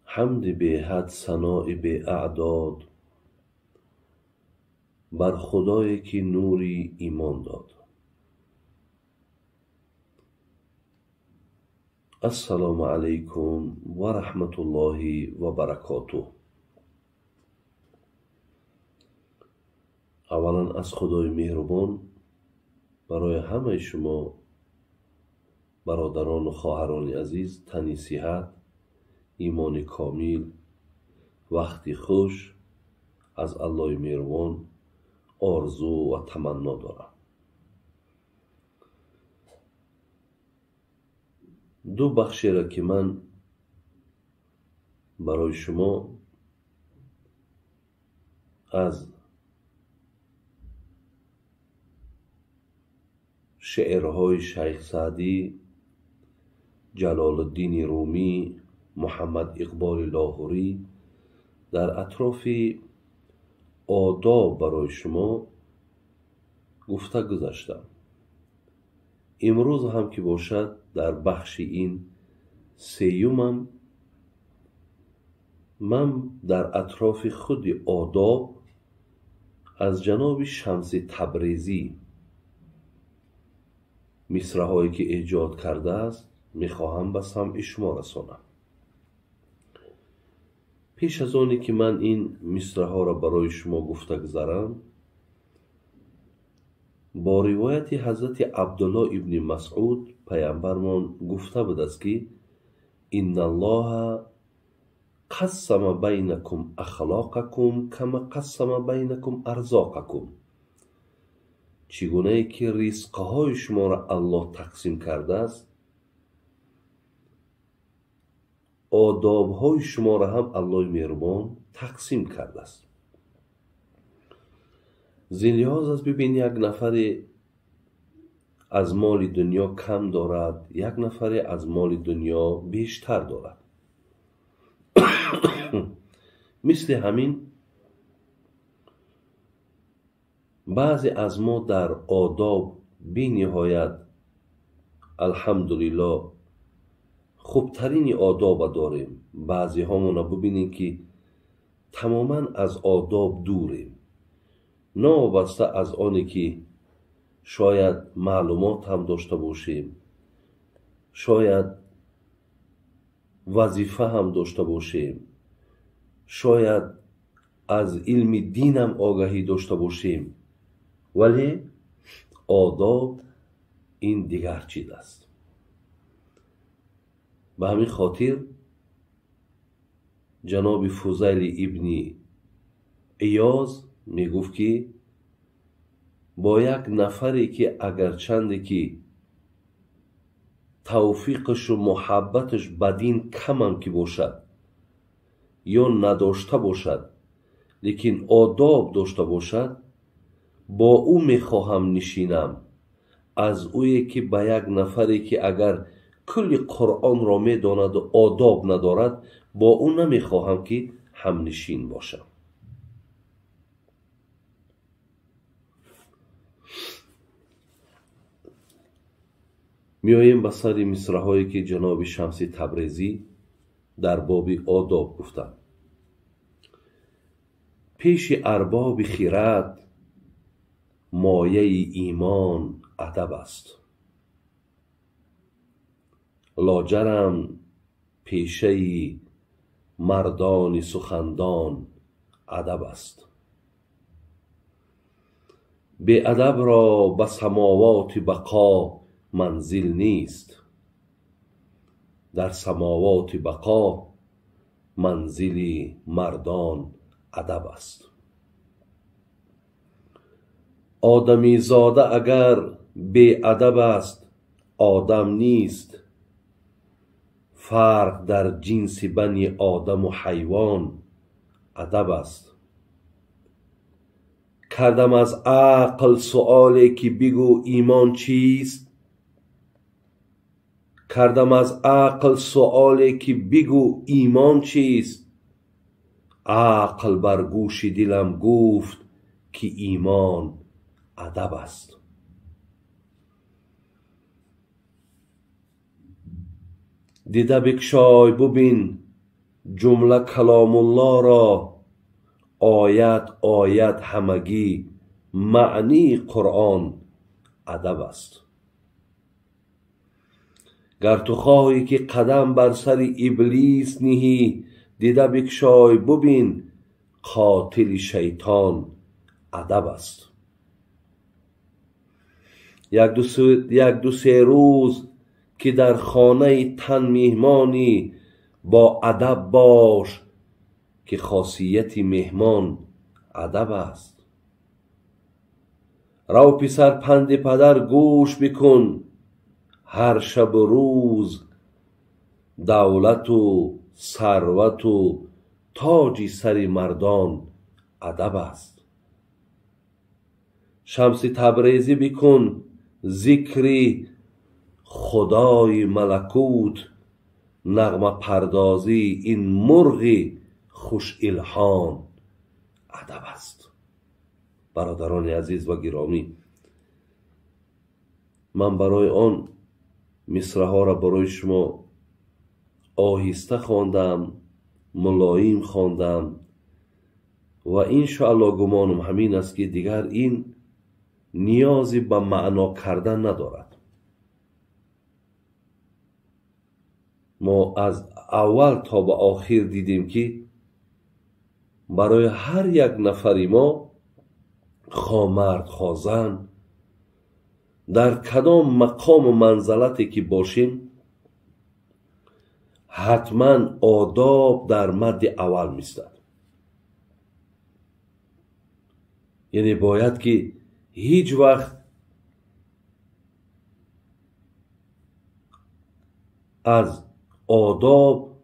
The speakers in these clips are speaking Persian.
حمد به حد ثناء به اعداد بر خدایی که نوری ایمان داد. السلام علیکم و رحمت الله و برکاته. اولا از خدای مهربان برای همه شما برادران و خواهران عزیز تنی صحت، ایمان کامل، وقتی خوش از الله مهربان آرزو و تمنا دارم. دو بخشی را که من برای شما از شعرهای شیخ سعدی، جلال الدین رومی، محمد اقبال لاهوری در اطراف آداب برای شما گفته گذاشتم. امروز هم که باشد در بخش این سیومم من در اطراف خود آداب از جناب شمس تبریزی مصرع‌هایی که ایجاد کرده است میخواهم به سمع شما رسانم. پیش از آنی که من این مصرع‌ها را برای شما گفته گذارم، با روایت حضرت عبدالله ابن مسعود پیامبرمان گفته بود است که ان الله قسم بینکم اخلاقکم کما قسم بینکم ارزاقکم. چگونه ای که رزقهای شما را الله تقسیم کرده است، آدابهای شما را هم الله مهربان تقسیم کرده است. زیلیاز است ببین یک نفر از مال دنیا کم دارد، یک نفر از مال دنیا بیشتر دارد. مثل همین بعضی از ما در آداب بی نهایت الحمدلله خوبترین آداب داریم. بعضی همون ببینید که تماما از آداب دوریم، نابسته از آنی که شاید معلومات هم داشته باشیم، شاید وظیفه هم داشته باشیم، شاید از علم دین هم آگاهی داشته باشیم، ولی آداب این دیگر چیز است. به همین خاطر جناب فضیل ابن عیاض می گفت که با یک نفری که اگرچند که توفیقش و محبتش بدین کم هم که باشد یا نداشته باشد، لیکن آداب داشته باشد، با او میخواهم نشینم از اویی که به یک نفری که اگر کل قرآن را میداند و آداب ندارد، با او نمیخواهم که هم نشین باشم. میاییم به سر مصرع‌هایی که جناب شمس تبریزی در باب آداب گفتند. پیش ارباب خرد مایه ایمان ادب است، لاجرم پیشه مردان سخندان ادب است. بی ادب را به سماوات بقا منزل نیست، در سماوات بقا منزل مردان ادب است. آدمی زاده اگر بی ادب است آدم نیست، فرق در جنس بنی آدم و حیوان ادب است. کردم از عقل سؤالی که بگو ایمان چیست، کردم از عقل سؤالی که بگو ایمان چیست، عقل بر گوش دلم گفت که ایمان ادب است. دیده بگشای ببین جمله کلام الله را آیت آیت همگی معنی قرآن ادب است. گر تو خواهی که قدم بر سر ابلیس نهی، دیده بگشای ببین قاتل شیطان ادب است. یک دو سه روز که در خانه تن میهمانی، با ادب باش که خاصیت مهمان ادب است. رو پسر پند پدر گوش بکن، هر شب و روز دولت و ثروت و تاج سر مردان ادب است. شمس تبریزی بکن ذکری خدای ملکوت، نغمه پردازی این مرغ خوش الحان ادب است. برادران عزیز و گرامی، من برای آن مصرع ها را برای شما آهسته خواندم، ملایم خواندم و انشاءالله گمانم همین است که دیگر این نیازی به معنا کردن ندارد. ما از اول تا به آخر دیدیم که برای هر یک نفری ما، خواه خواه زن، در کدام مقام و منزلتی که باشیم، حتما آداب در مد اول میستد. یعنی باید که هیچ وقت از آداب،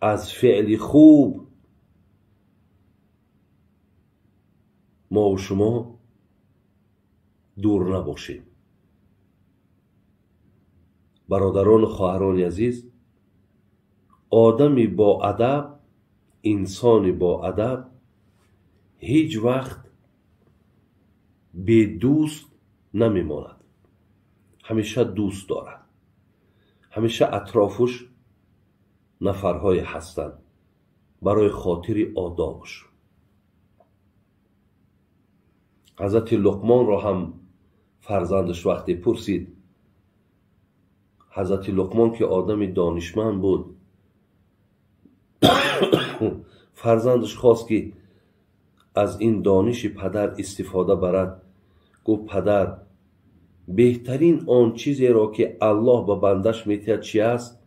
از فعل خوب ما و شما دور نباشیم. برادران و خواهران عزیز، آدمی با ادب، انسانی با ادب هیچ وقت بی دوست نمیماند. همیشه دوست دارد. همیشه اطرافش نفرهای هستند برای خاطر آدابش. حضرت لقمان را هم فرزندش وقتی پرسید، حضرت لقمان که آدم دانشمند بود، فرزندش خواست که از این دانش پدر استفاده برد. گفت پدر، بهترین آن چیزی را که الله به بندش میتید چی است؟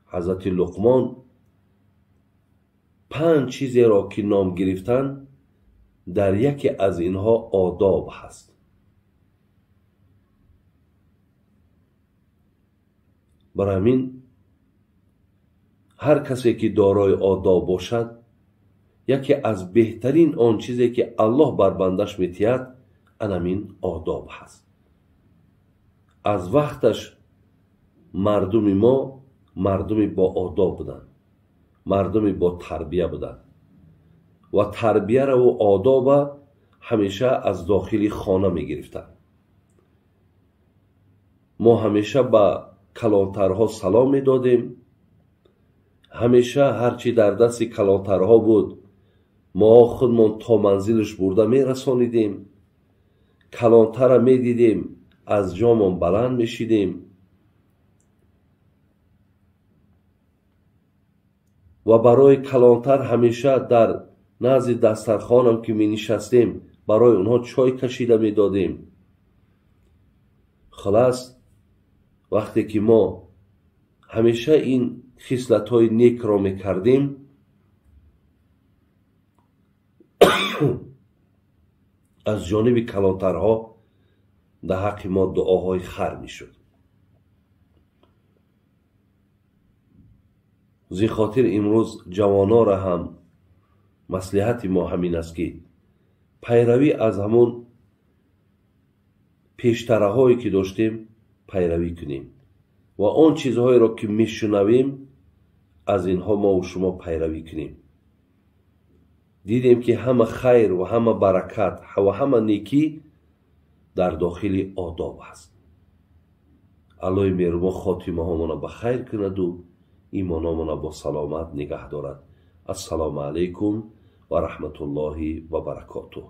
حضرت لقمان 5 چیزی را که نام گرفتن، در یکی از اینها آداب هست. برای همین هر کسی که دارای آداب باشد، یکی از بهترین آن چیزی که الله بر بندش میتید همین آداب هست. از وقتش مردم ما مردمی با آداب بودن، مردمی با تربیه بودن و تربیه را و آداب همیشه از داخل خانه می گرفتن. ما همیشه با کلانترها سلام می دادیم. همیشه هرچی در دست کلانترها بود ما خودمون تا منزلش برده می رسانیدیم. کلانتر را می دیدیم از جامون بلند می شیدیم و برای کلانتر همیشه در نزد دسترخوانم که می نشستیم برای اونها چای کشیده می دادیم. خلاص وقتی که ما همیشه این خصلت های نیک را می کردیم، از جانب کلانترها در حق ما دعاهای خیر می شد. زی خاطر امروز جوانا را هم مصلحت ما همین است که پیروی از همون پیشتره هایی که داشتیم پیروی کنیم و آن چیزهایی را که میشنویم از اینها ما و شما پیروی کنیم. دیدیم که همه خیر و همه برکت و همه نیکی در داخل آداب است. الله مهربان خاتمه هامون به خیر کند و ایمانمون با سلامت نگه دارد. السلام علیکم و رحمت الله و برکاته.